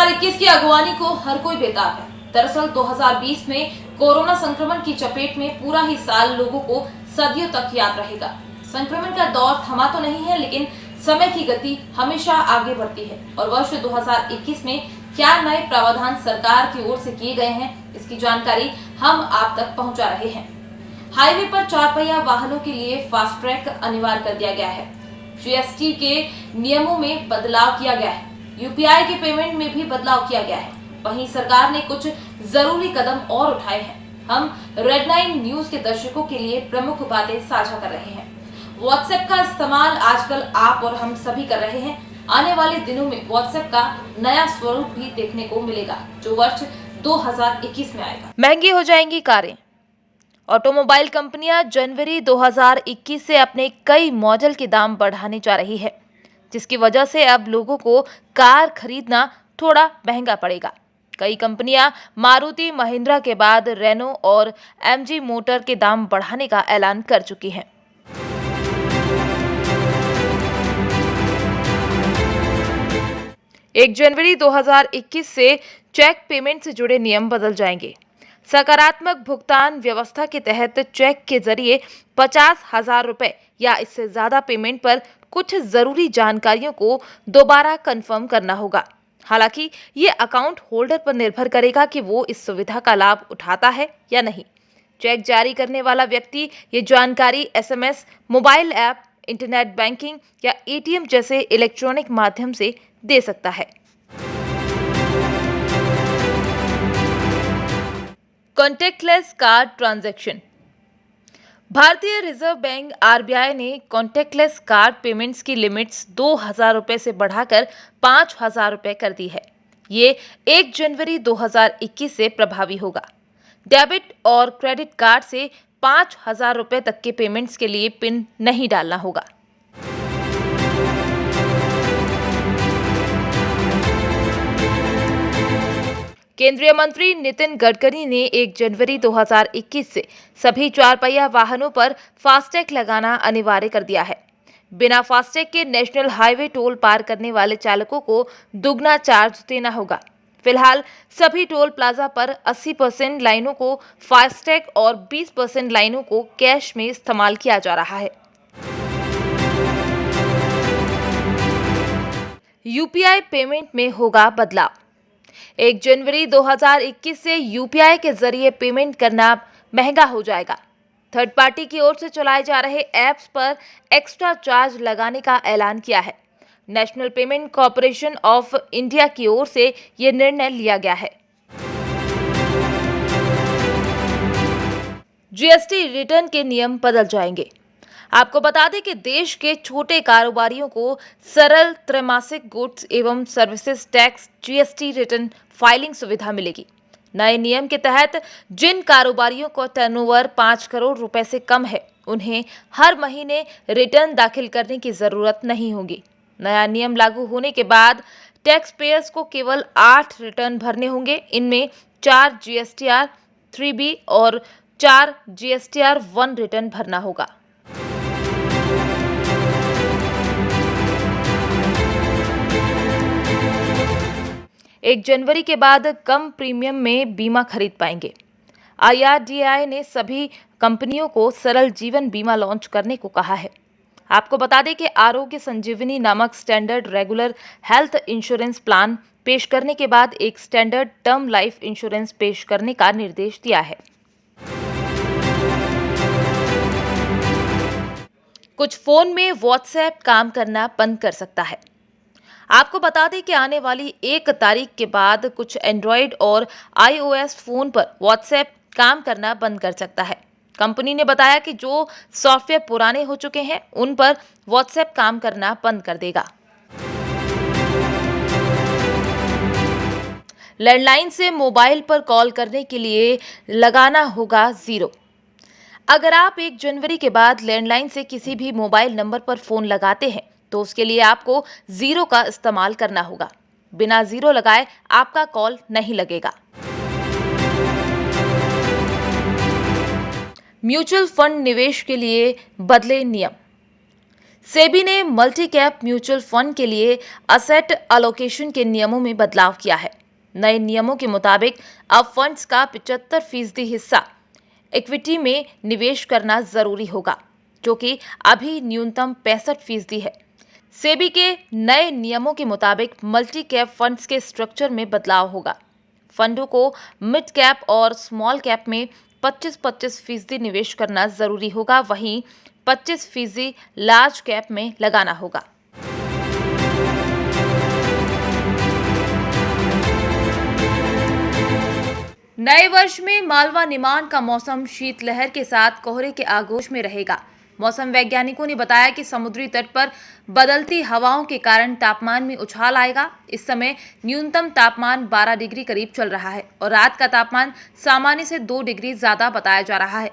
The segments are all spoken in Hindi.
2021 की अगवानी को हर कोई बेताब है। दरअसल 2020 में कोरोना संक्रमण की चपेट में पूरा ही साल लोगों को सदियों तक याद रहेगा। संक्रमण का दौर थमा तो नहीं है, लेकिन समय की गति हमेशा आगे बढ़ती है और वर्ष 2021 में क्या नए प्रावधान सरकार की ओर से किए गए हैं, इसकी जानकारी हम आप तक पहुंचा रहे हैं। हाईवे पर 4 पहिया वाहनों के लिए फास्ट ट्रैक अनिवार्य कर दिया गया है। जीएसटी के नियमों में बदलाव किया गया है। यूपीआई के पेमेंट में भी बदलाव किया गया है। वहीं सरकार ने कुछ जरूरी कदम और उठाए हैं। हम रेड 9 न्यूज के दर्शकों के लिए प्रमुख बातें साझा कर रहे हैं। व्हाट्सएप का इस्तेमाल आजकल आप और हम सभी कर रहे हैं। आने वाले दिनों में व्हाट्सएप का नया स्वरूप भी देखने को मिलेगा, जो वर्ष 2021 में आएगा। महंगी हो जाएंगी कारें। ऑटोमोबाइल कंपनियां जनवरी 2021 से अपने कई मॉडल के दाम बढ़ाने जा रही है, जिसकी वजह से अब लोगों को कार खरीदना थोड़ा महंगा पड़ेगा। कई कंपनियां मारुति महिंद्रा के बाद रेनो और एमजी मोटर के दाम बढ़ाने का ऐलान कर चुकी हैं। एक जनवरी 2021 से चेक पेमेंट से जुड़े नियम बदल जाएंगे। सकारात्मक भुगतान व्यवस्था के तहत चेक के जरिए 50,000 रुपए या इससे ज्यादा पेमेंट पर कुछ जरूरी जानकारियों को दोबारा कंफर्म करना होगा। हालांकि ये अकाउंट होल्डर पर निर्भर करेगा कि वो इस सुविधा का लाभ उठाता है या नहीं। चेक जारी करने वाला व्यक्ति ये जानकारी SMS, mobile app, internet banking या एटीएम जैसे इलेक्ट्रॉनिक माध्यम से दे सकता है। Contactless card transaction. भारतीय रिजर्व बैंक आरबीआई ने कॉन्टैक्टलेस कार्ड पेमेंट्स की लिमिट्स 2,000 रुपए से बढ़ाकर 5,000 रुपए कर दी है। ये 1 जनवरी 2021 से प्रभावी होगा। डेबिट और क्रेडिट कार्ड से 5,000 रुपए तक के पेमेंट्स के लिए पिन नहीं डालना होगा। केंद्रीय मंत्री नितिन गडकरी ने 1 जनवरी 2021 से सभी 4 पहिया वाहनों पर फास्टैग लगाना अनिवार्य कर दिया है। बिना फास्टैग के नेशनल हाईवे टोल पार करने वाले चालकों को दुगना चार्ज देना होगा। फिलहाल सभी टोल प्लाजा पर 80% लाइनों को फास्टैग और 20% लाइनों को कैश में इस्तेमाल किया जा रहा है। यूपीआई पेमेंट में होगा बदलाव। 1 जनवरी 2021 से यूपीआई के जरिए पेमेंट करना महंगा हो जाएगा। थर्ड पार्टी की ओर से चलाए जा रहे ऐप्स पर एक्स्ट्रा चार्ज लगाने का ऐलान किया है। National payment corporation of India की ओर से यह निर्णय लिया गया है। जीएसटी रिटर्न के नियम बदल जाएंगे। आपको बता दें कि देश के छोटे कारोबारियों को सरल त्रैमासिक गुड्स एवं services tax GST return filing सुविधा मिलेगी। नए नियम के तहत जिन कारोबारियों का टर्नओवर 5 करोड़ रुपए से कम है, उन्हें हर महीने रिटर्न दाखिल करने की जरूरत नहीं होगी। नया नियम लागू होने के बाद टैक्स पेयर्स को केवल 8 रिटर्न भरने होंगे। इनमें 4 जीएसटीआर 3B और 4 जीएसटीआर 1 रिटर्न भरना होगा। एक जनवरी के बाद कम प्रीमियम में बीमा खरीद पाएंगे। आईआरडीआई ने सभी कंपनियों को सरल जीवन बीमा लॉन्च करने को कहा है। आपको बता दें कि आरोग्य संजीवनी नामक standard regular health insurance plan पेश करने के बाद एक स्टैंडर्ड टर्म लाइफ इंश्योरेंस पेश करने का निर्देश दिया है। कुछ फोन में व्हाट्सएप काम करना बंद कर सकता है। आपको बता दें कि आने वाली 1 तारीख के बाद कुछ एंड्रॉयड और आईओएस फोन पर व्हाट्सएप काम करना बंद कर सकता है। कंपनी ने बताया कि जो सॉफ्टवेयर पुराने हो चुके हैं, उन पर व्हाट्सएप काम करना बंद कर देगा। लैंडलाइन से मोबाइल पर कॉल करने के लिए लगाना होगा 0। अगर आप 1 जनवरी के बाद लैंडलाइन से किसी भी मोबाइल नंबर पर फोन लगाते हैं, तो उसके लिए आपको 0 का इस्तेमाल करना होगा। बिना 0 लगाए आपका कॉल नहीं लगेगा। म्यूचुअल फंड निवेश के लिए बदले नियम। सेबी ने मल्टी कैप म्यूचुअल फंड के लिए असेट अलोकेशन के नियमों में बदलाव किया है। नए नियमों के मुताबिक अब फंड्स का 75% हिस्सा इक्विटी में निवेश करना जरूरी होगा, जो कि अभी न्यूनतम 65% है। सेबी के नए नियमों के मुताबिक मल्टी कैप फंड्स के स्ट्रक्चर में बदलाव होगा। फंडों को मिड कैप और स्मॉल कैप में 25-25% निवेश करना जरूरी होगा, वहीं 25% लार्ज कैप में लगाना होगा। नए वर्ष में मालवा निमाड़ का मौसम शीतलहर के साथ कोहरे के आगोश में रहेगा। मौसम वैज्ञानिकों ने बताया कि समुद्री तट पर बदलती हवाओं के कारण तापमान में उछाल आएगा। इस समय न्यूनतम तापमान 12 डिग्री करीब चल रहा है और रात का तापमान सामान्य से 2 डिग्री ज्यादा बताया जा रहा है,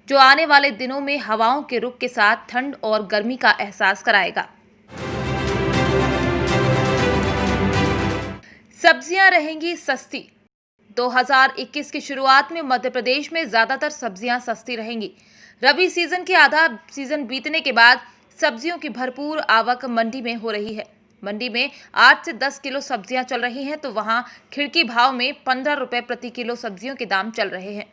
जो आने वाले दिनों में हवाओं के रुख के साथ ठंड और गर्मी का एहसास कराएगा। सब्जियां रहेंगी सस्ती। 2021 की शुरुआत में मध्य प्रदेश में ज्यादातर सब्जियां सस्ती रहेंगी। रबी सीजन के आधा सीजन बीतने के बाद सब्जियों की भरपूर आवक मंडी में हो रही है। मंडी में 8 से 10 किलो सब्जियां चल रही हैं, तो वहां खिड़की भाव में 15 रुपए प्रति किलो सब्जियों के दाम चल रहे हैं।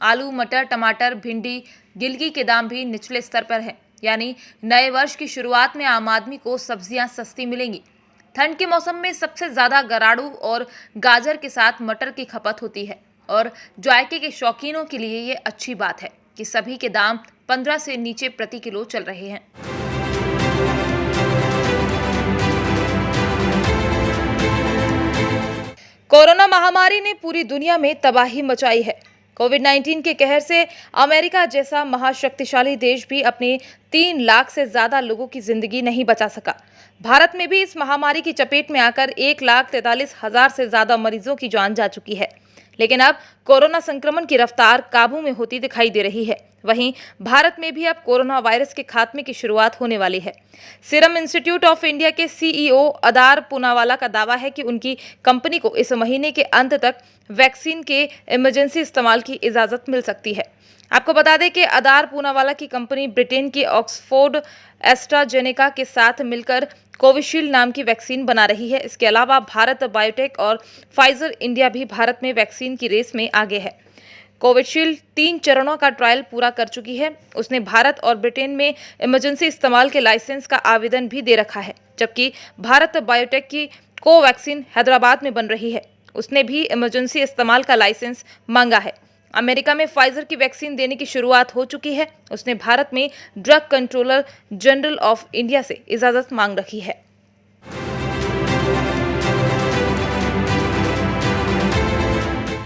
आलू, मटर, टमाटर, भिंडी, गिलकी के दाम भी निचले स्तर पर हैं। यानी नए वर्ष की शुरुआत में आम आदमी को सब्जियां सस्ती मिलेंगी। ठंड के मौसम में सबसे ज्यादा गराड़ू और गाजर के साथ मटर की खपत होती है और जायके के शौकीनों के लिए ये अच्छी बात है कि सभी के दाम 15 से नीचे प्रति किलो चल रहे हैं। कोरोना महामारी ने पूरी दुनिया में तबाही मचाई है। कोविड-19 के कहर से अमेरिका जैसा महाशक्तिशाली देश भी अपने 3 लाख से ज्यादा लोगों की जिंदगी नहीं बचा सका। भारत में भी इस महामारी की चपेट में आकर 1,43,000 से ज्यादा मरीजों की जान जा चुकी है। लेकिन अब कोरोना संक्रमण की रफ्तार काबू में होती दिखाई दे रही है। वहीं भारत में भी अब कोरोना वायरस के खात्मे की शुरुआत होने वाली है। सीरम इंस्टीट्यूट ऑफ इंडिया के सीईओ अदार पूनावाला का दावा है कि उनकी कंपनी को इस महीने के अंत तक वैक्सीन के इमरजेंसी इस्तेमाल की इजाज़त मिल सकती है। आपको बता दें कि अदार पूनावाला की कंपनी ब्रिटेन की ऑक्सफोर्ड एस्ट्राजेनेका के साथ मिलकर कोविशील्ड नाम की वैक्सीन बना रही है। इसके अलावा भारत बायोटेक और फाइजर इंडिया भी भारत में वैक्सीन की रेस में आगे है। कोविशील्ड 3 चरणों का ट्रायल पूरा कर चुकी है। उसने भारत और ब्रिटेन में इमरजेंसी इस्तेमाल के लाइसेंस का आवेदन भी दे रखा है, जबकि भारत बायोटेक की कोवैक्सीन हैदराबाद में बन रही है। उसने भी इमरजेंसी इस्तेमाल का लाइसेंस मांगा है। अमेरिका में फाइजर की वैक्सीन देने की शुरुआत हो चुकी है। उसने भारत में drug controller general of India से इजाज़त मांग रखी है।